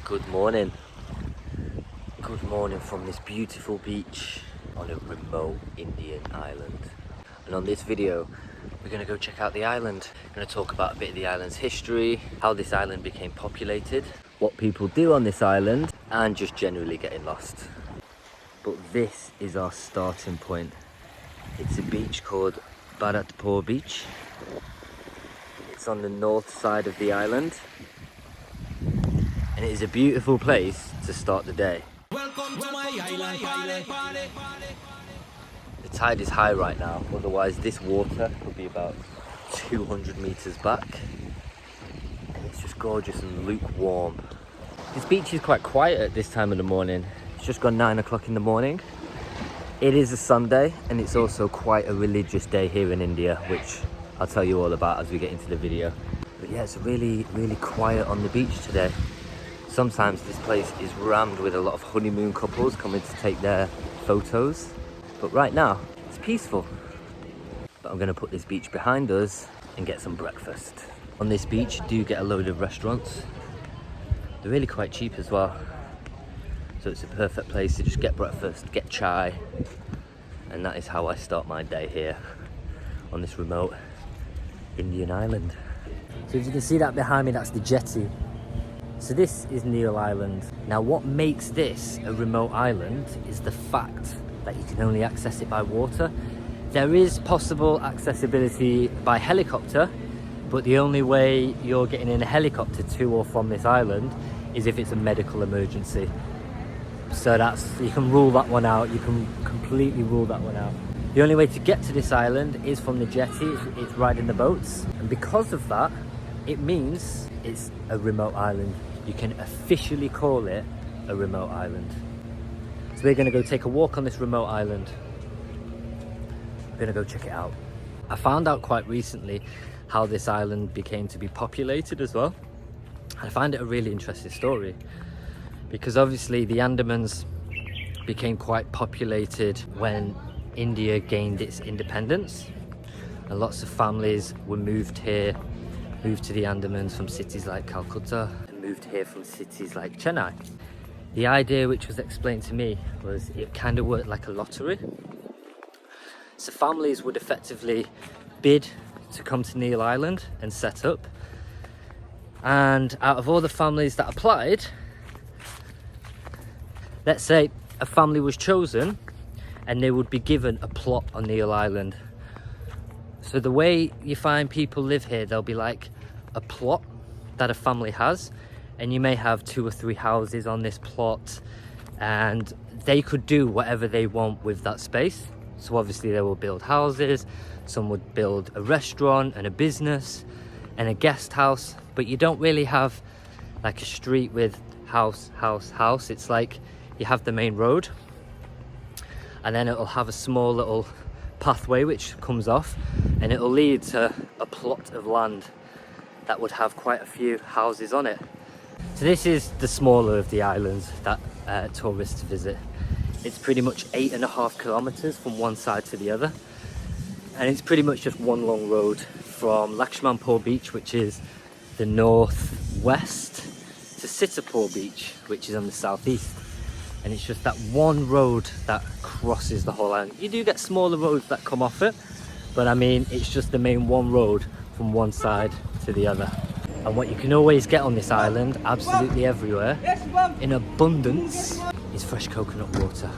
Good morning. Good morning from this beautiful beach on a remote Indian island. And on this video, we're going to go check out the island. We're going to talk about a bit of the island's history, how this island became populated, what people do on this island, and just generally getting lost. But this is our starting point. It's a beach called Bharatpur beach. It's on the north side of the island. And it is a beautiful place to start the day. Welcome to my island. The tide is high right now, otherwise this water could be about 200 meters back. And it's just gorgeous and lukewarm. This beach is quite quiet at this time of the morning. It's just gone 9 o'clock in the morning. It is a Sunday, and it's also quite a religious day here in India, which I'll tell you all about as we get into the video. But yeah, it's really quiet on the beach today. Sometimes this place is rammed with a lot of honeymoon couples coming to take their photos. But right now, it's peaceful. But I'm going to put this beach behind us and get some breakfast. On this beach, you do get a load of restaurants. They're really quite cheap as well. So it's a perfect place to just get breakfast, get chai. And that is how I start my day here on this remote Indian island. So as you can see that behind me, that's the jetty. So this is Neil Island. Now what makes this a remote island is the fact that you can only access it by water. There is possible accessibility by helicopter, but the only way you're getting in a helicopter to or from this island is if it's a medical emergency. So you can rule that one out, you can completely rule that one out. The only way to get to this island is from the jetty, it's riding the boats. And because of that, it means it's a remote island. You can officially call it a remote island. So we're going to go take a walk on this remote island. We're going to go check it out. I found out quite recently how this island became to be populated as well. I find it a really interesting story because obviously the Andamans became quite populated when India gained its independence, and lots of families were moved to the Andamans from cities like Calcutta and moved here from cities like Chennai. The idea which was explained to me was it kind of worked like a lottery. So families would effectively bid to come to Neil Island and set up. And out of all the families that applied, let's say a family was chosen and they would be given a plot on Neil Island. So the way you find people live here, there'll be like a plot that a family has, and you may have 2 or 3 houses on this plot, and they could do whatever they want with that space. So obviously they will build houses, some would build a restaurant and a business and a guest house, but you don't really have like a street with house. It's like you have the main road, and then it'll have a small little pathway which comes off, and it'll lead to a plot of land that would have quite a few houses on it. So this is the smaller of the islands that tourists visit. It's pretty much 8.5 kilometers from one side to the other, and it's pretty much just one long road from Lakshmanpur beach, which is the northwest, to Sitapur beach, which is on the southeast. And it's just that one road that crosses the whole island. You do get smaller roads that come off it, but I mean, it's just the main one road from one side to the other. And what you can always get on this island, absolutely everywhere, in abundance, is fresh coconut water.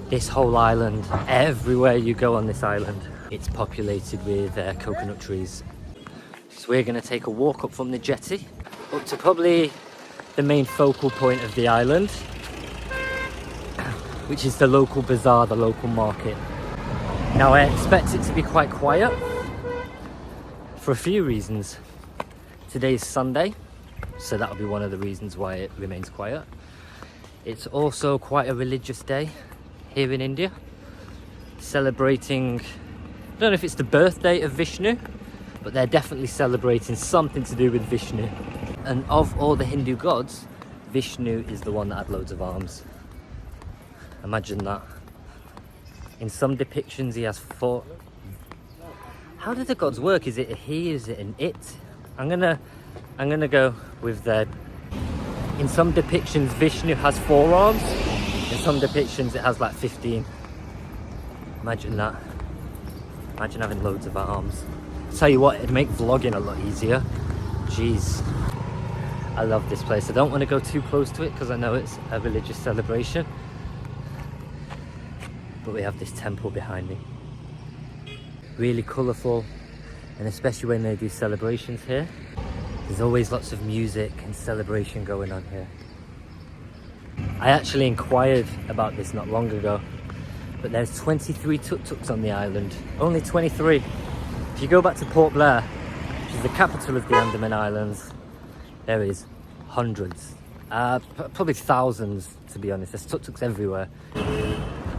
This whole island, everywhere you go on this island, it's populated with coconut trees. So we're going to take a walk up from the jetty, up to probably the main focal point of the island, which is the local bazaar, the local market. Now I expect it to be quite quiet for a few reasons. Today's Sunday, so that'll be one of the reasons why it remains quiet. It's also quite a religious day here in India, celebrating, I don't know if it's the birthday of Vishnu, but they're definitely celebrating something to do with Vishnu. And of all the Hindu gods, Vishnu is the one that had loads of arms. Imagine that. In some depictions he has 4. How do the gods work? Is it a he? Is it an it? I'm gonna go with the In some depictions, Vishnu has 4 arms. In some depictions, it has like 15. Imagine that. Imagine having loads of arms. Tell you what, it'd make vlogging a lot easier. Jeez. I love this place. I don't want to go too close to it because I know it's a religious celebration. But we have this temple behind me. Really colourful, and especially when they do celebrations here. There's always lots of music and celebration going on here. I actually inquired about this not long ago, but there's 23 tuk-tuks on the island. Only 23. If you go back to Port Blair, which is the capital of the Andaman Islands, there is hundreds, probably thousands to be honest. There's tuk-tuks everywhere.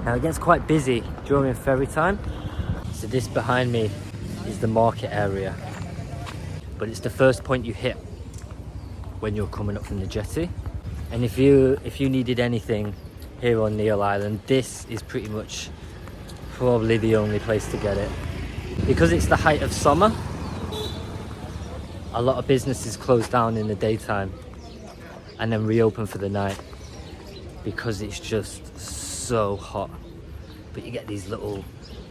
Now it gets quite busy during ferry time. So this behind me is the market area, but it's the first point you hit when you're coming up from the jetty. And if you needed anything here on Neil Island, this is pretty much probably the only place to get it. Because it's the height of summer, a lot of businesses close down in the daytime and then reopen for the night because it's just so hot. But you get these little,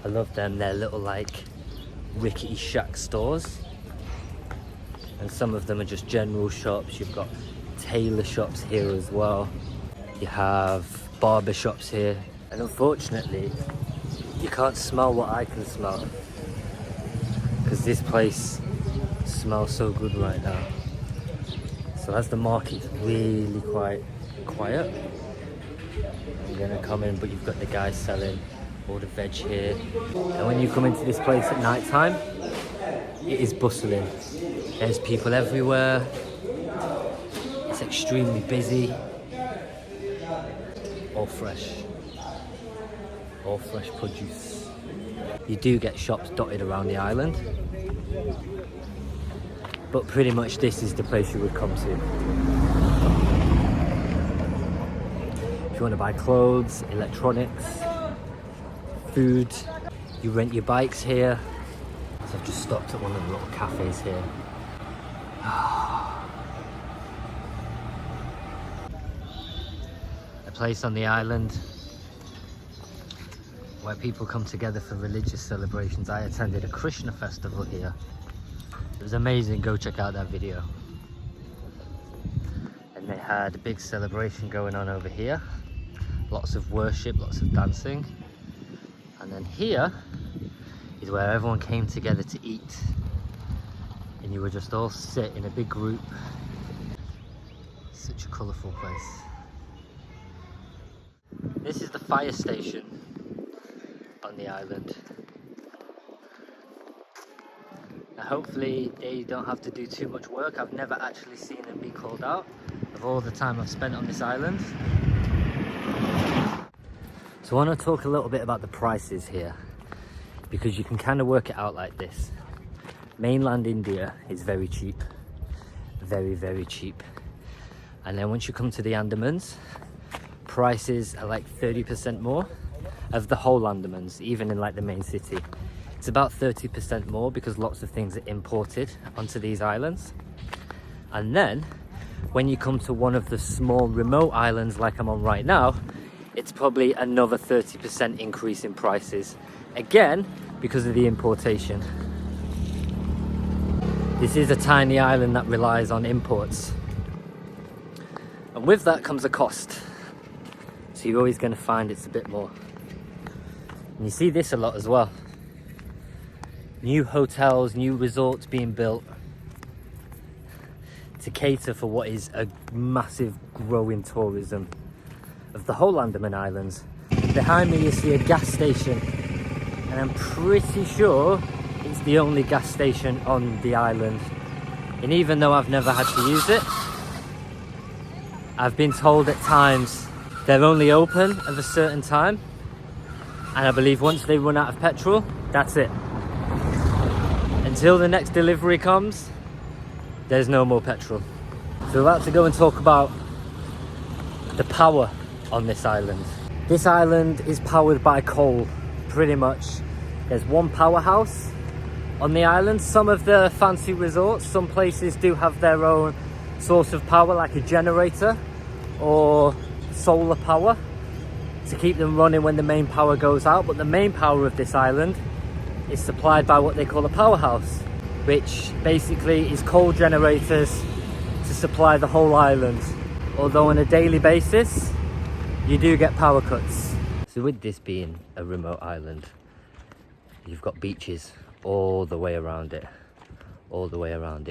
I love them, they're little like rickety shack stores, and some of them are just general shops. You've got tailor shops here as well. You have barber shops here, and unfortunately you can't smell what I can smell because this place smells so good right now. So as the market's really quite quiet, I'm gonna come in, but you've got the guys selling all the veg here. And when you come into this place at night time, it is bustling. There's people everywhere. It's extremely busy. All fresh produce. You do get shops dotted around the island, but pretty much this is the place you would come to. If you want to buy clothes, electronics, food, you rent your bikes here. So I've just stopped at one of the little cafes here. A place on the island where people come together for religious celebrations. I attended a Krishna festival here. It was amazing, go check out that video. And they had a big celebration going on over here. Lots of worship, lots of dancing. And then here is where everyone came together to eat. And you would just all sit in a big group. Such a colourful place. This is the fire station on the island. Now hopefully they don't have to do too much work. I've never actually seen them be called out of all the time I've spent on this island. So I want to talk a little bit about the prices here, because you can kind of work it out like this. Mainland India is very cheap, very, very cheap. And then once you come to the Andamans, prices are like 30% more of the whole Andamans, even in like the main city. It's about 30% more because lots of things are imported onto these islands. And then when you come to one of the small remote islands like I'm on right now, it's probably another 30% increase in prices. Again, because of the importation. This is a tiny island that relies on imports. And with that comes a cost. So you're always going to find it's a bit more. And you see this a lot as well. New hotels, new resorts being built to cater for what is a massive growing tourism of the whole Andaman Islands. Behind me you see a gas station, and I'm pretty sure it's the only gas station on the island. And even though I've never had to use it, I've been told at times they're only open at a certain time, and I believe once they run out of petrol, that's it. Until the next delivery comes, there's no more petrol. So we're about to go and talk about the power on this island. This island is powered by coal, pretty much. There's one powerhouse on the island. Some of the fancy resorts, some places do have their own source of power like a generator or solar power to keep them running when the main power goes out. But the main power of this island is supplied by what they call a powerhouse, which basically is coal generators to supply the whole island. Although on a daily basis, you do get power cuts. So with this being a remote island, you've got beaches all the way around it,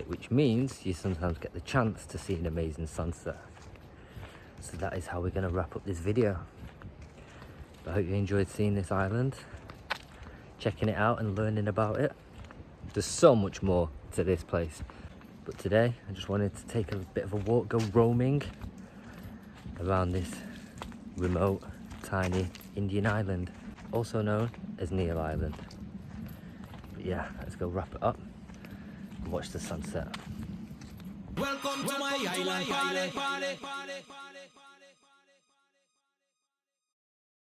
which means you sometimes get the chance to see an amazing sunset. So that is how we're going to wrap up this video. I hope you enjoyed seeing this island, checking it out and learning about it. There's so much more to this place, but today I just wanted to take a bit of a walk, go roaming around this remote, tiny Indian island, also known as Neil Island. But yeah, let's go wrap it up and watch the sunset. Welcome to my island.